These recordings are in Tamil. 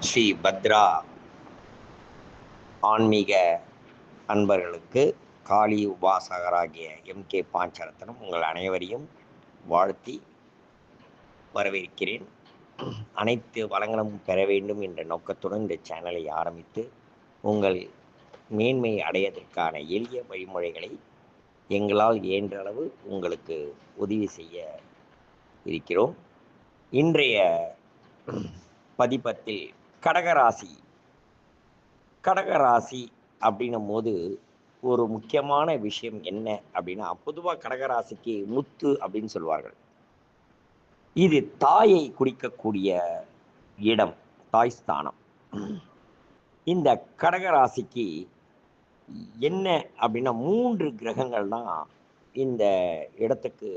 ஸ்ரீ பத்ரா ஆன்மீக அன்பர்களுக்கு காளி உபாசகராகிய எம்.கே. பாஞ்சரத்னம் உங்கள் அனைவரையும் வாழ்த்தி வரவேற்கிறேன். அனைத்து வளங்களும் பெற வேண்டும் என்ற நோக்கத்துடன் இந்த சேனலை ஆரம்பித்து உங்கள் மேன்மை அடைவதற்கான எளிய வழிமுறைகளை எங்களால் இயன்ற அளவு உங்களுக்கு உதவி செய்ய இருக்கிறோம். இன்றைய பதிப்பத்தில் கடகராசி அப்படின்னும் போது ஒரு முக்கியமான விஷயம் என்ன அப்படின்னா, பொதுவாக கடகராசிக்கு முத்து அப்படின்னு சொல்லுவார்கள். இது தாயை குறிக்கக்கூடிய இடம், தாய் ஸ்தானம். இந்த கடகராசிக்கு என்ன அப்படின்னா 3 கிரகங்கள் தான் இந்த இடத்துக்கு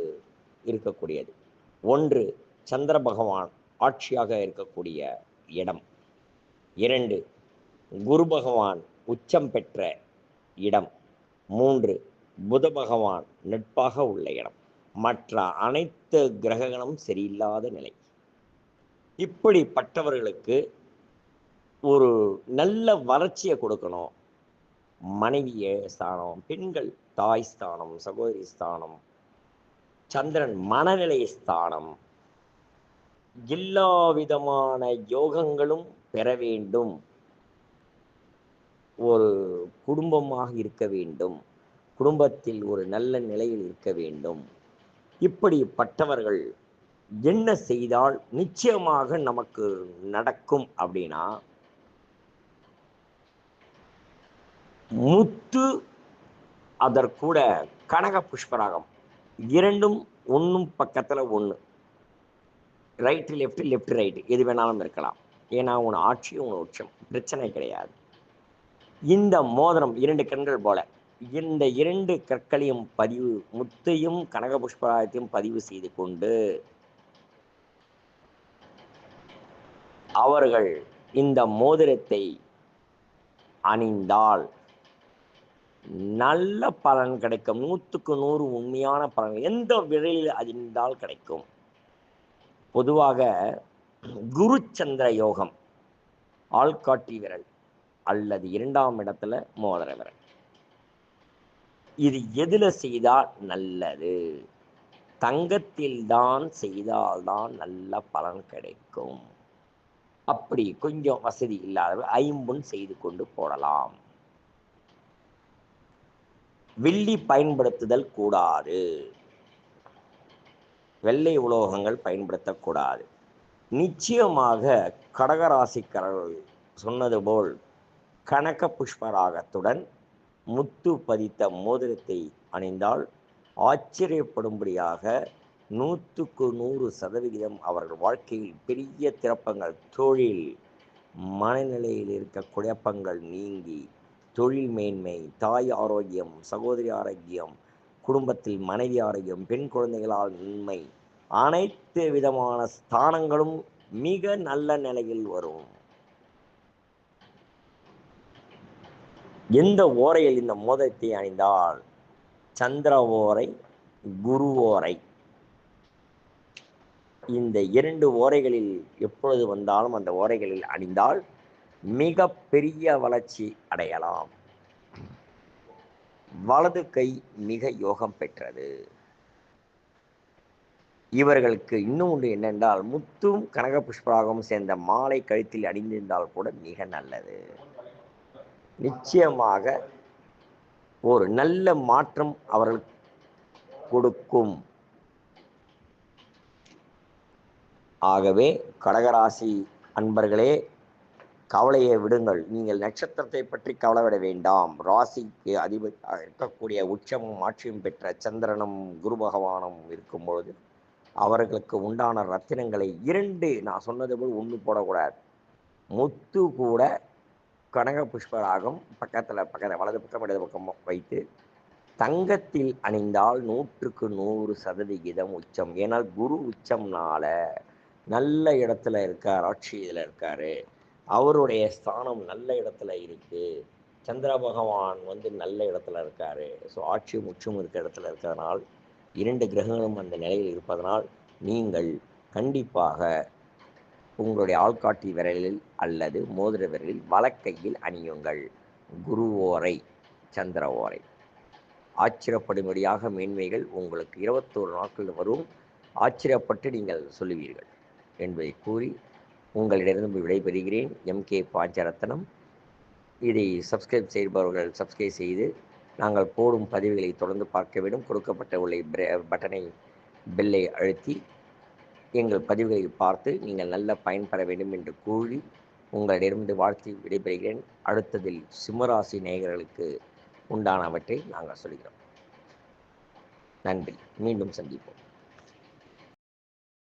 இருக்கக்கூடியது. ஒன்று சந்திர பகவான் ஆட்சியாக இருக்கக்கூடிய இடம். 2 குரு பகவான் உச்சம் பெற்ற இடம். 3 புத பகவான் நட்பாக உள்ள இடம். மற்ற அனைத்து கிரகங்களும் சரியில்லாத நிலை. இப்படிப்பட்டவர்களுக்கு ஒரு நல்ல வளர்ச்சியை கொடுக்கணும். மனைவி ஸ்தானம், பெண்கள் தாய் ஸ்தானம், சகோதரி ஸ்தானம், சந்திரன் மனநிலை ஸ்தானம், எல்லா விதமான யோகங்களும் பெற வேண்டும். ஒரு குடும்பமாக இருக்க வேண்டும், குடும்பத்தில் ஒரு நல்ல நிலையில் இருக்க வேண்டும். இப்படிப்பட்டவர்கள் என்ன செய்தால் நிச்சயமாக நமக்கு நடக்கும் அப்படின்னா, முத்து அதற்கூட கனக புஷ்பராகம் இரண்டும் ஒன்றும் பக்கத்தில் ஒன்று, ரைட்டு லெஃப்ட் லெஃப்ட் ரைட்டு எது வேணாலும் இருக்கலாம். ஏன்னா உன் ஆட்சி உன் உச்சம் பிரச்சனை கிடையாது. இந்த மோதிரம் 2 கண்கள் போல இந்த 2 கற்களையும் பதிவு, முத்தையும் கனக புஷ்பராகத்தையும் பதிவு செய்து கொண்டு அவர்கள் இந்த மோதிரத்தை அணிந்தால் நல்ல பலன் கிடைக்கும். 100க்கு 100 உண்மையான பலன் எந்த விரையில் அணிந்தால் கிடைக்கும். பொதுவாக குரு சந்திர யோகம் ஆள்காட்டி விரல் அல்லது 2ஆம் இடத்துல மோதிர விரல், இது எதுல செய்தால் நல்லது? தங்கத்தில் தான் செய்தால்தான் நல்ல பலன் கிடைக்கும். அப்படி கொஞ்சம் வசதி இல்லாதவர் 5 பொன் செய்து கொண்டு போடலாம். வெள்ளி பயன்படுத்துதல் கூடாது, வெள்ளை உலோகங்கள் பயன்படுத்தக்கூடாது. நிச்சயமாக கடகராசிக்காரர்கள் சொன்னது போல் கனக புஷ்பராகத்துடன் முத்து பதித்த மோதிரத்தை அணிந்தால் ஆச்சரியப்படும்படியாக 100க்கு 100% அவர்கள் வாழ்க்கையில் பெரிய திறப்பங்கள், தொழில், மனநிலையில் இருக்க குழப்பங்கள் நீங்கி தொழில் மேன்மை, தாய் ஆரோக்கியம், சகோதரி ஆரோக்கியம், குடும்பத்தில் மனைவி ஆரோக்கியம், பெண் குழந்தைகளால் நன்மை, அனைத்து விதமான ஸ்தானங்களும் மிக நல்ல நிலையில் வரும். எந்த ஓரையில் இந்த மோதிரத்தை அணிந்தால்? சந்திர ஓரை, குரு ஓரை, இந்த 2 ஓரைகளில் எப்பொழுது வந்தாலும் அந்த ஓரைகளில் அணிந்தால் மிக பெரிய வளர்ச்சி அடையலாம். வலது கை மிக யோகம் பெற்றது. இவர்களுக்கு இன்னும் ஒன்று என்னென்றால், முத்தும் கனக புஷ்பராகவும் சேர்ந்த மாலை கழுத்தில் அணிந்திருந்தால் கூட மிக நல்லது. நிச்சயமாக ஒரு நல்ல மாற்றம் அவர்கள் கொடுக்கும். ஆகவே கடகராசி அன்பர்களே, கவலையை விடுங்கள். நீங்கள் நட்சத்திரத்தை பற்றி கவலைவிட வேண்டாம். ராசிக்கு அதிபதியாக இருக்கக்கூடிய உச்சமும் ஆட்சியும் பெற்ற சந்திரனும் குரு பகவானும் இருக்கும்பொழுது அவர்களுக்கு உண்டான ரத்தினங்களை 2 நான் சொன்னது போல் 1 போடக்கூடாது. முத்து கூட கனக புஷ்பராகம் பக்கத்தில் வலது பக்கம் இடது பக்கம் வைத்து தங்கத்தில் அணிந்தால் 100க்கு 100% உச்சம். ஏன்னால் குரு உச்சம்னால நல்ல இடத்துல இருக்கார், ஆட்சியில் இருக்காரு, அவருடைய ஸ்தானம் நல்ல இடத்துல இருக்கு. சந்திர பகவான் நல்ல இடத்துல இருக்காரு. ஸோ ஆட்சி முற்றும் இருக்கிற இடத்துல இருக்கிறதுனால் 2 கிரகங்களும் அந்த நிலையில் இருப்பதனால் நீங்கள் கண்டிப்பாக உங்களுடைய ஆள்காட்டி விரலில் அல்லது மோதிர விரலில் வலக்கையில் அணியுங்கள். குரு ஓரை, சந்திர ஓரை. ஆச்சரியப்படும்படியாக மேன்மைகள் உங்களுக்கு 21 நாட்கள் வரும். ஆச்சரியப்பட்டு நீங்கள் சொல்லுவீர்கள் என்பதை கூறி உங்களிடமிருந்து விடைபெறுகிறேன். MK பாஞ்சரத்னம். இதை சப்ஸ்கிரைப் செய்பவர்கள் சப்ஸ்கிரைப் செய்து நாங்கள் போடும் பதிவுகளை தொடர்ந்து பார்க்க வேண்டும். கொடுக்கப்பட்ட உள்ள பட்டனை பெல்லை அழுத்தி எங்கள் பதிவுகளை பார்த்து நீங்கள் நல்ல பயன்பெற வேண்டும் என்று கூறி உங்களிடமிருந்து வாழ்த்தி விடைபெறுகிறேன். அடுத்ததில் சிம்மராசி நேயர்களுக்கு உண்டானவற்றை நாங்கள் சொல்கிறோம். நன்றி. மீண்டும் சந்திப்போம்.